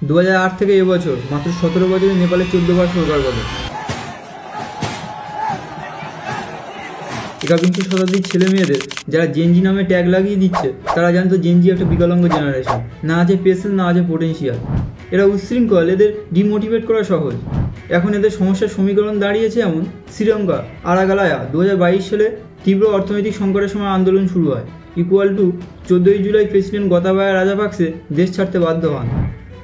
2008 থেকে এবছর মাত্র 17 বছরে নেপালে 14 বার সরকার বদল। একবিংশ শতাব্দীর ছেলে মেয়েদের যারা জেনজি নামে ট্যাগ লাগিয়ে দিচ্ছে তারা জানতো জেনজি একটা বিকলাঙ্গ জেনারেশন, না আছে পেশেন্স না আছে পোটেন্সিয়াল। এরা উচ্ছৃঙ্খল, এদের ডিমোটিভেট করা সহজ। এখন এদের সমস্যার সমীকরণ দাঁড়িয়েছে এমন। শ্রীলঙ্কা আরাগালায়া 2022 সালে তীব্র অর্থনৈতিক সংকটের সময় আন্দোলন শুরু হয়। = 14 জুলাই প্রেসিডেন্ট গোতাবায়া রাজাপাকসে দেশ ছাড়তে বাধ্য হন।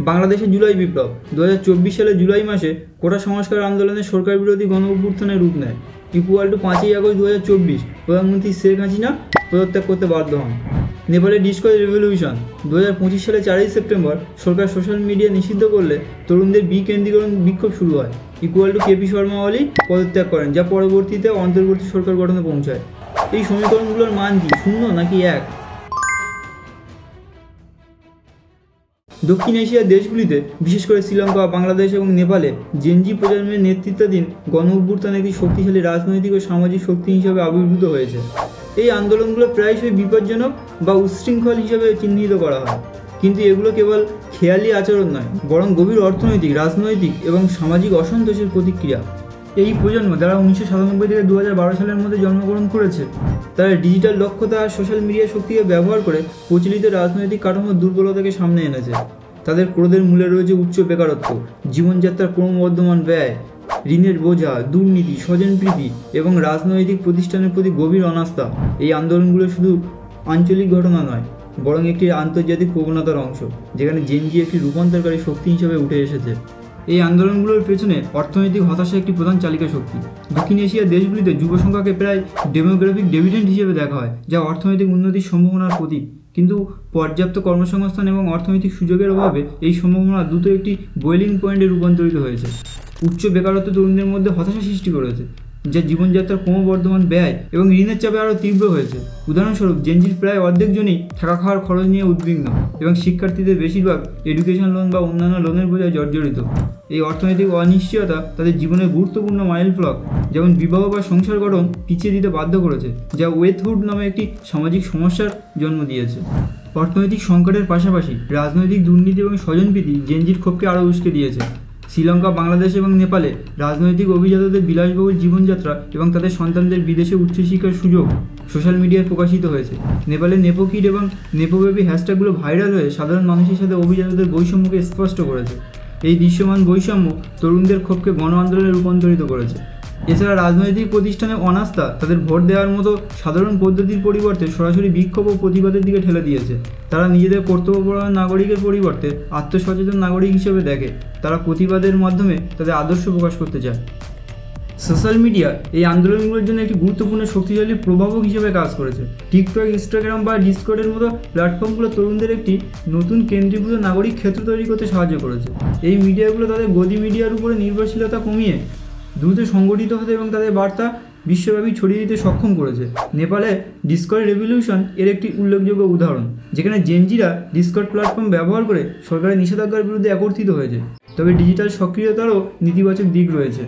বাংলাদেশে জুলাই বিপ্লব 2024 সালে জুলাই মাসে কোটা সংস্কার আন্দোলনের সরকার বিরোধী গণ অভ্যুত্থানের রূপ নেয়। = 5ই আগস্ট 2024 প্রধানমন্ত্রী শেখ হাসিনা পদত্যাগ করতে বাধ্য হন। নেপালে ডিসকভারি রেভলিউশন 2025 সালে 4ই সেপ্টেম্বর সরকার সোশ্যাল মিডিয়া নিষিদ্ধ করলে তরুণদের বিকেন্দ্রীকরণ বিক্ষোভ শুরু হয়। = কেপি শর্মা ওলি পদত্যাগ করেন, যা পরবর্তীতে অন্তর্বর্তী সরকার গঠনে পৌঁছায়। এই সমীকরণগুলোর মান কি 0 নাকি 1? দক্ষিণ এশিয়ার দেশগুলিতে বিশেষ করে শ্রীলঙ্কা, বাংলাদেশ এবং নেপালে জেনজি প্রজন্মের নেতৃত্বাধীন গণ অভ্যুত্থান একটি শক্তিশালী রাজনৈতিক ও সামাজিক শক্তি হিসাবে আবির্ভূত হয়েছে। এই আন্দোলনগুলো প্রায়শই বিপজ্জনক বা উচ্ছৃঙ্খল হিসাবে চিহ্নিত করা হয়, কিন্তু এগুলো কেবল খেয়ালি আচরণ নয়, বরং গভীর অর্থনৈতিক, রাজনৈতিক এবং সামাজিক অসন্তোষের প্রতিক্রিয়া। এই প্রজন্ম যারা 1997 থেকে 2012 সালের মধ্যে জন্মগ্রহণ করেছে, তারা ডিজিটাল দক্ষতা আর সোশ্যাল মিডিয়া শক্তিকে ব্যবহার করে প্রচলিত রাজনৈতিক কাঠামোর দুর্বলতাকে সামনে এনেছে। তাদের ক্রোধের মূলে রয়েছে উচ্চ বেকারত্ব, জীবনযাত্রার ক্রমবর্ধমান ব্যয়, ঋণের বোঝা, দুর্নীতি, স্বজনপ্রীতি এবং রাজনৈতিক প্রতিষ্ঠানের প্রতি গভীর অনাস্থা। এই আন্দোলনগুলো শুধু আঞ্চলিক ঘটনা নয়, বরং একটি আন্তর্জাতিক প্রবণতার অংশ, যেখানে জেনজি একটি রূপান্তরকারী শক্তি হিসেবে উঠে এসেছে। এই আন্দোলনগুলোর পেছনে অর্থনৈতিক হতাশা একটি প্রধান চালিকা শক্তি। দক্ষিণ এশিয়ার দেশগুলিতে যুব সংখ্যাকে প্রায় ডেমোগ্রাফিক ডিভিডেন্ড হিসেবে দেখা হয়, যা অর্থনৈতিক উন্নতির সম্ভাবনার প্রতীক। কিন্তু পর্যাপ্ত কর্মসংস্থান এবং অর্থনৈতিক সুযোগের অভাবে এই সম্ভাবনা দ্রুত একটি বয়েলিং পয়েন্টে রূপান্তরিত হয়েছে। উচ্চ বেকারত্ব তরুণদের মধ্যে হতাশা সৃষ্টি করেছে, যা জীবনযাত্রার ক্রমবর্ধমান ব্যয় এবং ঋণের চাপে আরও তীব্র হয়েছে। উদাহরণস্বরূপ, জেনজির প্রায় অর্ধেক জনই থাকা খাওয়ার খরচ নিয়ে উদ্বিগ্ন এবং শিক্ষার্থীদের বেশিরভাগ এডুকেশন লোন বা অন্যান্য লোনের বোঝায় জর্জরিত। এই অর্থনৈতিক অনিশ্চয়তা তাদের জীবনের গুরুত্বপূর্ণ মাইলফলক, যেমন বিবাহ বা সংসার গঠন, পিছিয়ে দিতে বাধ্য করেছে, যা ওয়েথহুড নামে একটি সামাজিক সমস্যার জন্ম দিয়েছে। অর্থনৈতিক সংকটের পাশাপাশি রাজনৈতিক দুর্নীতি এবং স্বজনপ্রীতি জেনজির ক্ষোভকে আরও উস্কে দিয়েছে। শ্রীলঙ্কা, বাংলাদেশ এবং নেপালে রাজনৈতিক অভিজাতদের বিলাসবহুল জীবনযাত্রা এবং তাদের সন্তানদের বিদেশে উচ্চশিক্ষার সুযোগ সোশ্যাল মিডিয়ায় প্রকাশিত হয়েছে। নেপালে নেপোকিড এবং নেপোবেবি হ্যাশট্যাগুলো ভাইরাল হয়ে সাধারণ মানুষের সাথে অভিজাতদের বৈষম্যকে স্পষ্ট করেছে। এই দৃশ্যমান বৈষম্য তরুণদের ক্ষোভকে গণ আন্দোলনে রূপান্তরিত করেছে। এছাড়া রাজনৈতিক প্রতিষ্ঠানে অনাস্থা তাদের ভোট দেওয়ার মতো সাধারণ পদ্ধতির পরিবর্তে সরাসরি বিক্ষোভ ও প্রতিবাদের দিকে ঠেলে দিয়েছে। তারা নিজেদের কর্তব্যপরায়ণ নাগরিকের পরিবর্তে আত্মসচেতন নাগরিক হিসেবে দেখে। তারা প্রতিবাদের মাধ্যমে তাদের আদর্শ প্রকাশ করতে চায়। সোশ্যাল মিডিয়া এই আন্দোলনগুলোর জন্য একটি গুরুত্বপূর্ণ শক্তিশালী প্রভাবক হিসেবে কাজ করেছে। টিকটক, ইনস্টাগ্রাম বা ডিসকর্ডের মতো প্ল্যাটফর্মগুলো তরুণদের একটি নতুন কেন্দ্রীভূত নাগরিক ক্ষেত্র তৈরি করতে সাহায্য করেছে। এই মিডিয়াগুলো তাদের গদি মিডিয়ার উপরে নির্ভরশীলতা কমিয়ে দ্রুত সংগঠিত হতে এবং তাদের বার্তা বিশ্বব্যাপী ছড়িয়ে দিতে সক্ষম করেছে। নেপালে ডিসকর্ড রেভলিউশন এর একটি উল্লেখযোগ্য উদাহরণ, যেখানে জেনজিরা ডিসকর্ড প্ল্যাটফর্ম ব্যবহার করে সরকারের নিষেধাজ্ঞার বিরুদ্ধে একত্রিত হয়েছে। তবে ডিজিটাল সক্রিয়তারও নেতিবাচক দিক রয়েছে।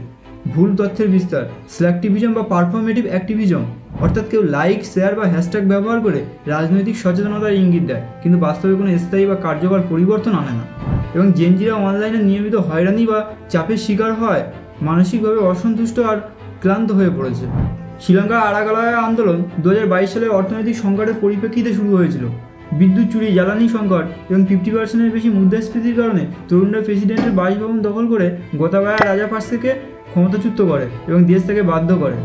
ভুল তথ্যের বিস্তার, স্ল্যাকটিভিজম বা পারফর্মেটিভ অ্যাক্টিভিজম, অর্থাৎ কেউ লাইক, শেয়ার বা হ্যাশট্যাগ ব্যবহার করে রাজনৈতিক সচেতনতার ইঙ্গিত দেয়, কিন্তু বাস্তবে কোনো স্থায়ী বা কার্যকর পরিবর্তন আনে না। এবং জেনজিরা অনলাইনে নিয়মিত হয়রানি বা চাপের শিকার হয়, মানসিকভাবে অসন্তুষ্ট আর ক্লান্ত হয়ে পড়েছে। শ্রীলঙ্কার আরাগালায়া আন্দোলন 2022 সালের অর্থনৈতিক সংকটের পরিপ্রেক্ষিতে শুরু হয়েছিল। বিদ্যুৎ চুরি, জ্বালানি সংকট এবং 50%-এর বেশি মুদ্রাস্ফীতির কারণে তরুণরা প্রেসিডেন্টের বাসভবন দখল করে গোতাবায়া রাজাপাকসেকে ক্ষমতাচ্যুত করে এবং দেশ থেকে বাধ্য করে।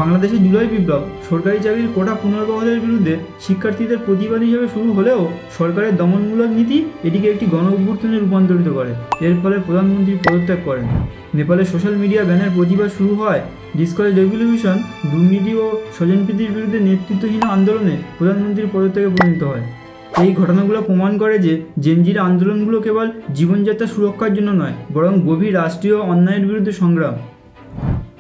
বাংলাদেশে জুলাই বিপ্লব সরকারি চাকরির কোটা পুনর্বহালের বিরুদ্ধে শিক্ষার্থীদের প্রতিবাদ হিসেবে শুরু হলেও সরকারের দমনমূলক নীতি এটিকে একটি গণ অভ্যুত্থানে রূপান্তরিত করে। এর ফলে প্রধানমন্ত্রী পদত্যাগ করেন। নেপালে সোশ্যাল মিডিয়া ব্যানের প্রতিবাদ শুরু হয়। ডিসকর্ড রেভলিউশন দুর্নীতি ও স্বজনপ্রীতির বিরুদ্ধে নেতৃত্বহীন আন্দোলনে প্রধানমন্ত্রীর পদত্যাগে পরিণত হয়। এই ঘটনাগুলো প্রমাণ করে যে জেনজির আন্দোলনগুলো কেবল জীবনযাত্রা সুরক্ষার জন্য নয়, বরং গভীর রাষ্ট্রীয় অন্যায়ের বিরুদ্ধে সংগ্রাম।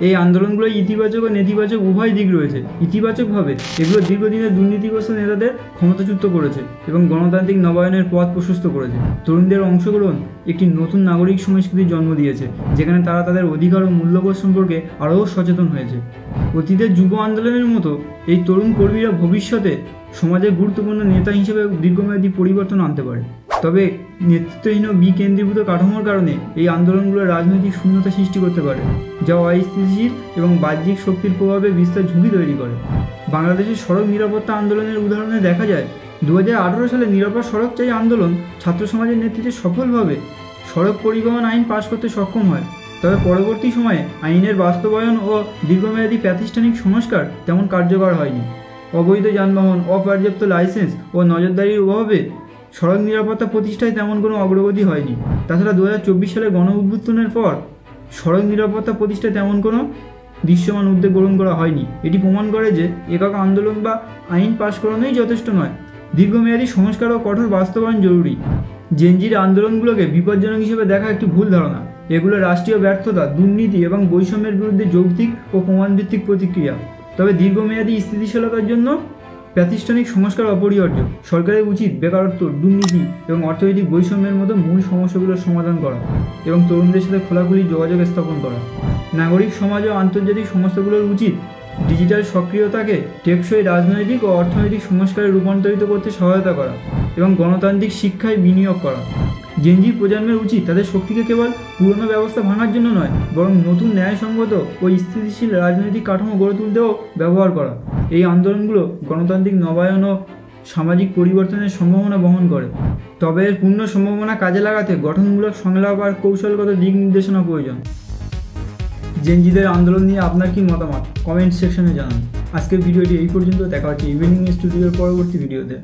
এই আন্দোলনগুলোর ইতিবাচক ও নেতিবাচক উভয় দিক রয়েছে। ইতিবাচকভাবে এগুলো দীর্ঘদিনের দুর্নীতিগ্রস্ত নেতাদের ক্ষমতাচ্যুত করেছে এবং গণতান্ত্রিক নবায়নের পথ প্রশস্ত করেছে। তরুণদের অংশগ্রহণ একটি নতুন নাগরিক সংস্কৃতির জন্ম দিয়েছে, যেখানে তারা তাদের অধিকার ও মূল্যবোধ সম্পর্কে আরও সচেতন হয়েছে। অতীতের যুব আন্দোলনের মতো এই তরুণ কর্মীরা ভবিষ্যতে সমাজের গুরুত্বপূর্ণ নেতা হিসেবে দীর্ঘমেয়াদী পরিবর্তন আনতে পারে। তবে নেতৃত্বহীন ও বিকেন্দ্রীভূত কাঠামোর কারণে এই আন্দোলনগুলো রাজনৈতিক শূন্যতা সৃষ্টি করতে পারে, যা অস্থিতিশীল এবং বাহ্যিক শক্তির প্রভাবে বিস্তার ঝুঁকি তৈরি করে। বাংলাদেশের সড়ক নিরাপত্তা আন্দোলনের উদাহরণে দেখা যায় 2018 সালে নিরাপদ সড়ক চাই আন্দোলন ছাত্র সমাজের নেতৃত্বে সফলভাবে সড়ক পরিবহন আইন পাশ করতে সক্ষম হয়। তবে পরবর্তী সময়ে আইনের বাস্তবায়ন ও দীর্ঘমেয়াদী প্রাতিষ্ঠানিক সংস্কার তেমন কার্যকর হয়নি। অবৈধ যানবাহন, অপর্যাপ্ত লাইসেন্স ও নজরদারির অভাবে সড়ক নিরাপত্তা প্রতিষ্ঠায় তেমন কোনো অগ্রগতি হয়নি। তাছাড়া 2024 সালে গণ অভ্যুত্থানের পর সড়ক নিরাপত্তা প্রতিষ্ঠায় তেমন কোনো দৃশ্যমান উদ্যোগ গ্রহণ করা হয়নি। এটি প্রমাণ করে যে একক আন্দোলন বা আইন পাশ করানোই যথেষ্ট নয়, দীর্ঘমেয়াদী সংস্কার ও কঠোর বাস্তবায়ন জরুরি। জেনজির আন্দোলনগুলোকে বিপজ্জনক হিসেবে দেখা একটি ভুল ধারণা। এগুলো রাষ্ট্রীয় ব্যর্থতা, দুর্নীতি এবং বৈষম্যের বিরুদ্ধে যৌক্তিক ও প্রমাণভিত্তিক প্রতিক্রিয়া। তবে দীর্ঘমেয়াদী স্থিতিশীলতার জন্য প্রাতিষ্ঠানিক সংস্কার অপরিহার্য। সরকারের উচিত বেকারত্ব, দুর্নীতি এবং অর্থনৈতিক বৈষম্যের মতো মূল সমস্যাগুলোর সমাধান করা এবং তরুণদের সাথে খোলাখুলি যোগাযোগ স্থাপন করা। নাগরিক সমাজ ও আন্তর্জাতিক সংস্থাগুলোর উচিত ডিজিটাল সক্রিয়তাকে টেকসই রাজনৈতিক ও অর্থনৈতিক সংস্কারে রূপান্তরিত করতে সহায়তা করা এবং গণতান্ত্রিক শিক্ষায় বিনিয়োগ করা। জেনজি প্রজন্মের উচিত তাদের শক্তিকে কেবল পুরনো ব্যবস্থা ভাঙার জন্য নয়, বরং নতুন ন্যায়সঙ্গত ও স্থিতিশীল রাজনৈতিক কাঠামো গড়ে তুলতেও ব্যবহার করা। এই আন্দোলনগুলো গণতান্ত্রিক নবায়ন ও সামাজিক পরিবর্তনের সম্ভাবনা বহন করে, তবে এর পূর্ণ সম্ভাবনা কাজে লাগাতে গঠনমূলক সংলাপ আর কৌশলগত দিক নির্দেশনা প্রয়োজন। জেনজিদের আন্দোলন নিয়ে আপনার কি মতামত কমেন্ট সেকশনে জানান। আজকের ভিডিওটি এই পর্যন্ত, দেখা হচ্ছে ইভিনিং স্টুডিওর পরবর্তী ভিডিওতে।